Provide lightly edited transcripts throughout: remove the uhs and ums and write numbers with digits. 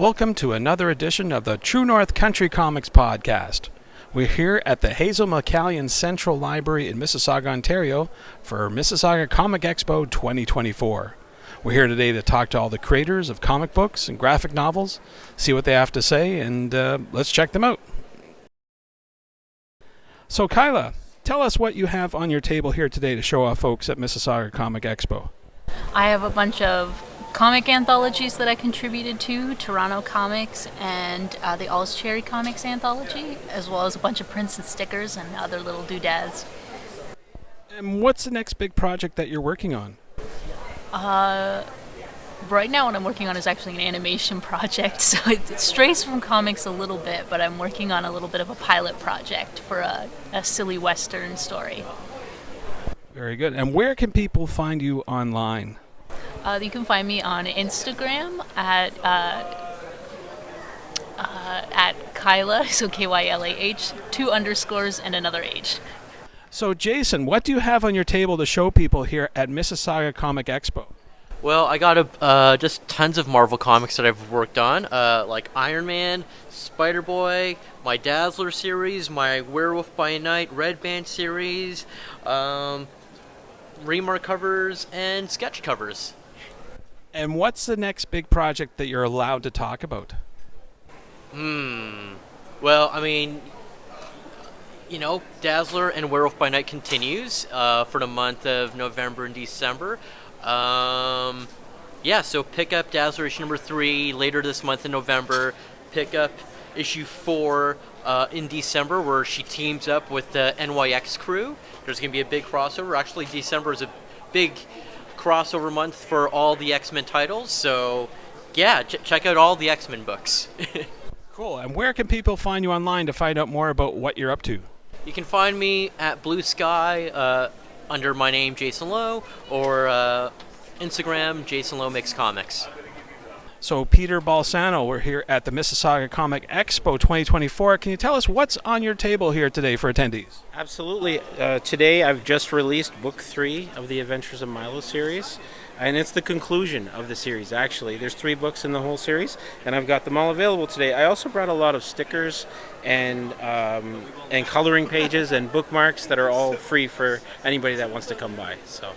Welcome to another edition of the True North Country Comics Podcast. We're here at the Hazel McCallion Central Library in Mississauga, Ontario for Mississauga Comic Expo 2024. We're here today to talk to all the creators of comic books and graphic novels, see what they have to say, and let's check them out. So Kyla, tell us what you have on your table here today to show off folks at Mississauga Comic Expo. I have a bunch of comic anthologies that I contributed to, Toronto Comics and the All's Cherry Comics anthology, as well as a bunch of prints and stickers and other little doodads. And what's the next big project that you're working on? Right now what I'm working on is actually an animation project, so it strays from comics a little bit, but I'm working on a little bit of a pilot project for a silly Western story. Very good. And where can people find you online? You can find me on Instagram at Kyla, so Kylah, 2 underscores and another H. So Jason, what do you have on your table to show people here at Mississauga Comic Expo? Well, I got just tons of Marvel comics that I've worked on, like Iron Man, Spider-Boy, my Dazzler series, my Werewolf by Night Red Band series, remark covers, and sketch covers. And what's the next big project that you're allowed to talk about? Well, I mean, Dazzler and Werewolf by Night continues for the month of November and December. So pick up Dazzler issue number 3 later this month in November. Pick up issue 4 in December, where she teams up with the NYX crew. There's going to be a big crossover. Actually, December is a big crossover month for all the X-Men titles. So, yeah, check out all the X-Men books. Cool. And where can people find you online to find out more about what you're up to? You can find me at Blue Sky under my name, Jason Lowe, or Instagram, Jason Lowe Makes Comics. So Peter Balsano, we're here at the Mississauga Comic Expo 2024. Can you tell us what's on your table here today for attendees? Absolutely. Today I've just released book 3 of the Adventures of Milo series, and it's the conclusion of the series, actually. There's 3 books in the whole series, and I've got them all available today. I also brought a lot of stickers and coloring pages and bookmarks that are all free for anybody that wants to come by. So.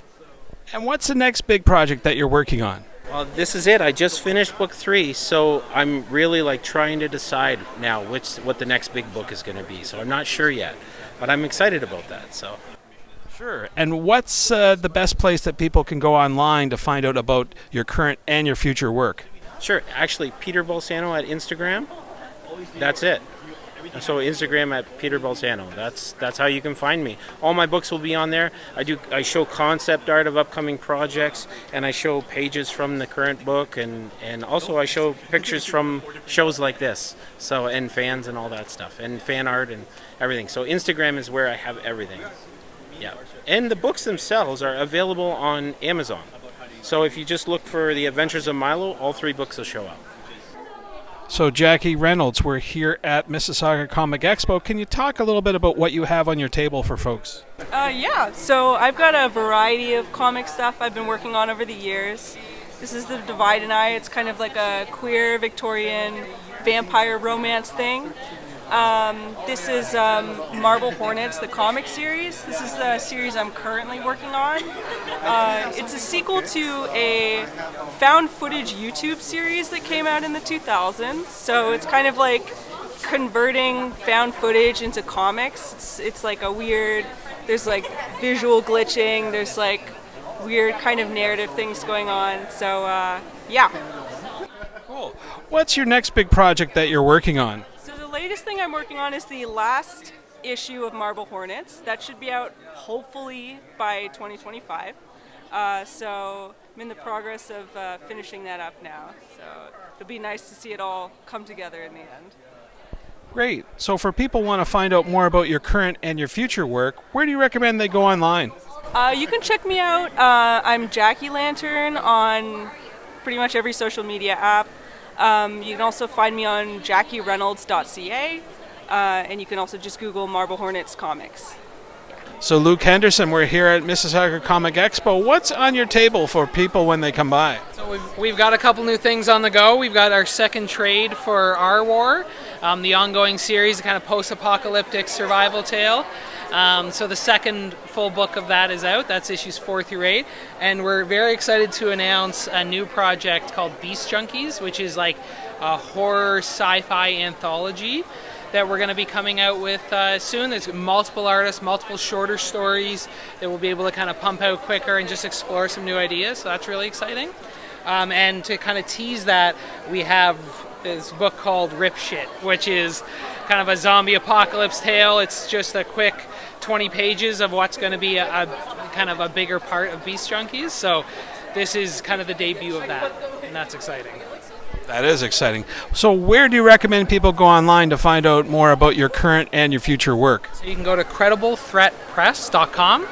And what's the next big project that you're working on? Well, this is it. I just finished book 3, so I'm really trying to decide now what the next big book is going to be. So I'm not sure yet, but I'm excited about that. So. Sure. And what's the best place that people can go online to find out about your current and your future work? Sure. Actually, Peter Balsano at Instagram. That's it. So Instagram at Peter Balsano. That's how you can find me. All my books will be on there. I show concept art of upcoming projects, and I show pages from the current book, and also I show pictures from shows like this. So, and fans and all that stuff, and fan art and everything. So Instagram is where I have everything. Yeah. And the books themselves are available on Amazon. So if you just look for The Adventures of Milo, all 3 books will show up. So Jackie Reynolds, we're here at Mississauga Comic Expo. Can you talk a little bit about what you have on your table for folks? So I've got a variety of comic stuff I've been working on over the years. This is The Divide and I. It's kind of like a queer Victorian vampire romance thing. This is Marble Hornets, the comic series. This is the series I'm currently working on. It's a sequel to a found footage YouTube series that came out in the 2000s. So it's kind of like converting found footage into comics. It's like a weird, there's like visual glitching, there's like weird kind of narrative things going on. So yeah. Cool. What's your next big project that you're working on? The latest thing I'm working on is the last issue of Marble Hornets. That should be out hopefully by 2025. So I'm in the progress of finishing that up now. So it'll be nice to see it all come together in the end. Great. So for people who want to find out more about your current and your future work, where do you recommend they go online? You can check me out. I'm Jackie Lantern on pretty much every social media app. You can also find me on JackieReynolds.ca, and you can also just Google Marble Hornets Comics. So Luke Henderson, we're here at Mississauga Comic Expo. What's on your table for people when they come by? So we've got a couple new things on the go. We've got our second trade for Our War, the ongoing series, the kind of post-apocalyptic survival tale. So the second full book of that is out. That's issues 4 through 8. And we're very excited to announce a new project called Beast Junkies, which is like a horror sci-fi anthology that we're going to be coming out with soon. There's multiple artists, multiple shorter stories that we'll be able to kind of pump out quicker and just explore some new ideas. So that's really exciting. And to kind of tease that, we have this book called Rip Shit, which is kind of a zombie apocalypse tale. It's just a quick 20 pages of what's going to be a kind of a bigger part of Beast Junkies. So this is kind of the debut of that, and that's exciting. That is exciting. So where do you recommend people go online to find out more about your current and your future work? So you can go to crediblethreatpress.com.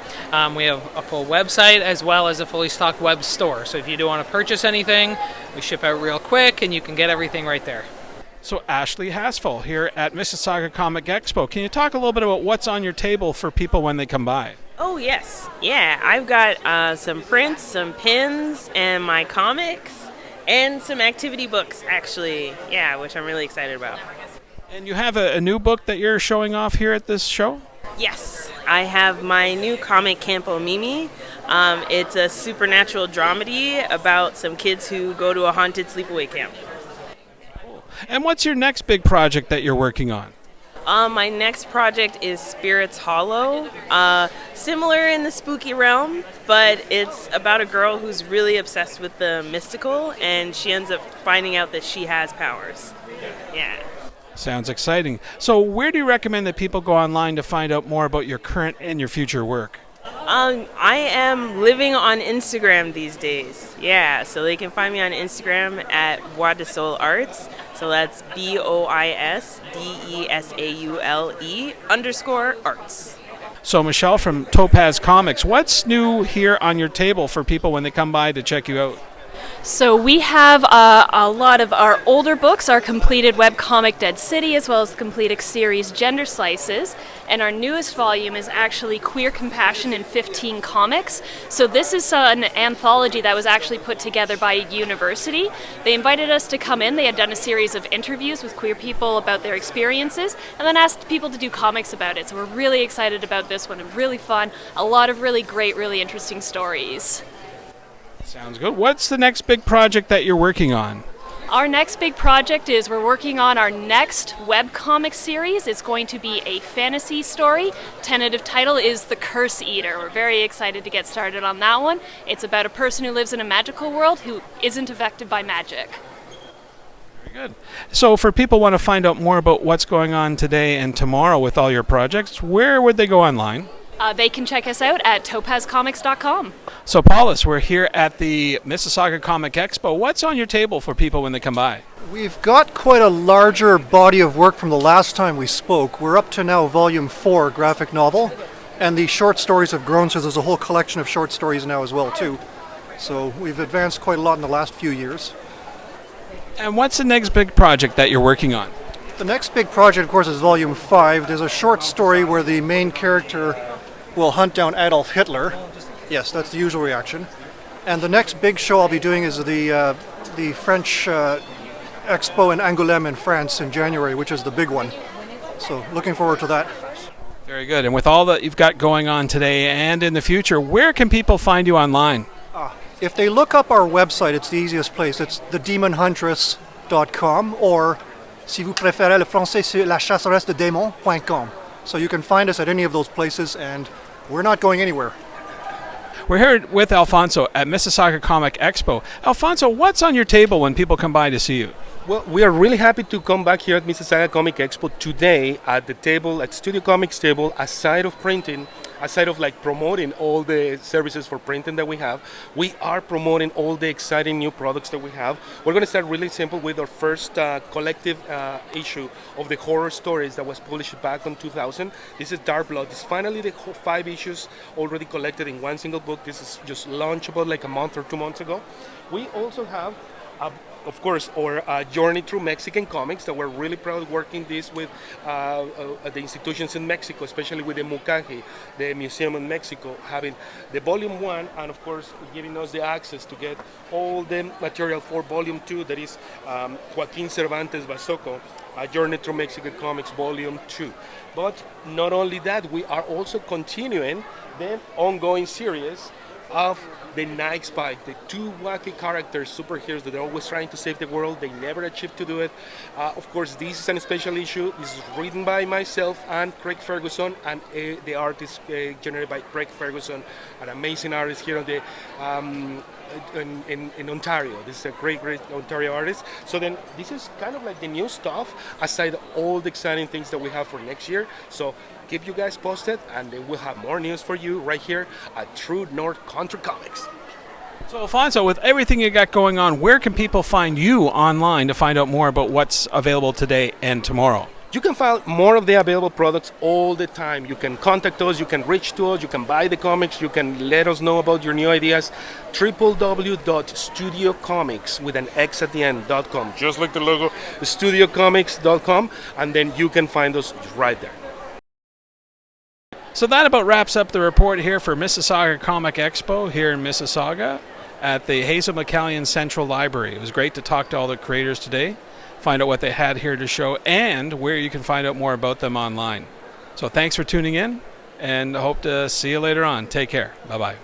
We have a full website as well as a fully stocked web store. So if you do want to purchase anything, we ship out real quick and you can get everything right there. So Ashley Haspel here at Mississauga Comic Expo. Can you talk a little bit about what's on your table for people when they come by? Oh, yes. Yeah, I've got some prints, some pins, and my comics. And some activity books, actually, yeah, which I'm really excited about. And you have a new book that you're showing off here at this show? Yes, I have my new comic, Campo Mimi. It's a supernatural dramedy about some kids who go to a haunted sleepaway camp. And what's your next big project that you're working on? My next project is Spirits Hollow, similar in the spooky realm, but it's about a girl who's really obsessed with the mystical, and she ends up finding out that she has powers. Yeah. Sounds exciting. So where do you recommend that people go online to find out more about your current and your future work? I am living on Instagram these days. Yeah, so they can find me on Instagram at Bois de Soul Arts. So that's BOISDESAULE_arts. So Michelle from Topaz Comics, what's new here on your table for people when they come by to check you out? So we have a lot of our older books, our completed webcomic Dead City, as well as the completed series Gender Slices. And our newest volume is actually Queer Compassion in 15 Comics. So this is an anthology that was actually put together by a university. They invited us to come in. They had done a series of interviews with queer people about their experiences and then asked people to do comics about it. So we're really excited about this one and really fun. A lot of really great, really interesting stories. Sounds good. What's the next big project that you're working on? Our next big project is we're working on our next webcomic series. It's going to be a fantasy story. Tentative title is The Curse Eater. We're very excited to get started on that one. It's about a person who lives in a magical world who isn't affected by magic. Very good. So for people who want to find out more about what's going on today and tomorrow with all your projects, where would they go online? They can check us out at topazcomics.com. So Paulus, we're here at the Mississauga Comic Expo. What's on your table for people when they come by? We've got quite a larger body of work from the last time we spoke. We're up to now volume 4 graphic novel, and the short stories have grown, so there's a whole collection of short stories now as well too. So we've advanced quite a lot in the last few years. And what's the next big project that you're working on? The next big project, of course, is volume 5. There's a short story where the main character will hunt down Adolf Hitler. Yes, that's the usual reaction. And the next big show I'll be doing is the French Expo in Angoulême in France in January, which is the big one. So looking forward to that. Very good. And with all that you've got going on today and in the future, where can people find you online? If they look up our website, it's the easiest place. It's thedemonhuntress.com, or si vous préférez le français, c'est lachasseressededémons.com. So you can find us at any of those places, and we're not going anywhere. We're here with Alfonso at Mississauga Comic Expo. Alfonso, what's on your table when people come by to see you? Well, we are really happy to come back here at Mississauga Comic Expo today at the table, at Studio Comics table, aside of printing, aside of like promoting all the services for printing that we have, we are promoting all the exciting new products that we have. We're going to start really simple with our first collective issue of the horror stories that was published back in 2000. This is Dark Blood. It's finally the 5 issues already collected in one single book. This is just launchable like a month or 2 months ago. We also have of course, our journey through Mexican comics, that we're really proud working this with the institutions in Mexico, especially with the Mucaje, the museum in Mexico, having the volume 1, and of course giving us the access to get all the material for volume 2, that is Joaquin Cervantes Basoco, A Journey Through Mexican Comics volume 2. But not only that, we are also continuing the ongoing series of the Night Spy, the two wacky characters, superheroes that are always trying to save the world. They never achieve to do it. Of course, this is a special issue. This is written by myself and Craig Ferguson, and the art is generated by Craig Ferguson, an amazing artist here on the in Ontario. This is a great Ontario artist. So then this is kind of like the new stuff, aside all the exciting things that we have for next year. So keep you guys posted, and then we'll have more news for you right here at True North Country Comics. So Alfonso, with everything you got going on, where can people find you online to find out more about what's available today and tomorrow? You can find more of the available products all the time. You can contact us, you can reach to us, you can buy the comics, you can let us know about your new ideas. www.studiocomics with an X at the end.com, just like the logo, studiocomics.com, and then you can find us right there. So that about wraps up the report here for Mississauga Comic Expo here in Mississauga at the Hazel McCallion Central Library. It was great to talk to all the creators today, find out what they had here to show, and where you can find out more about them online. So thanks for tuning in, and I hope to see you later on. Take care. Bye-bye.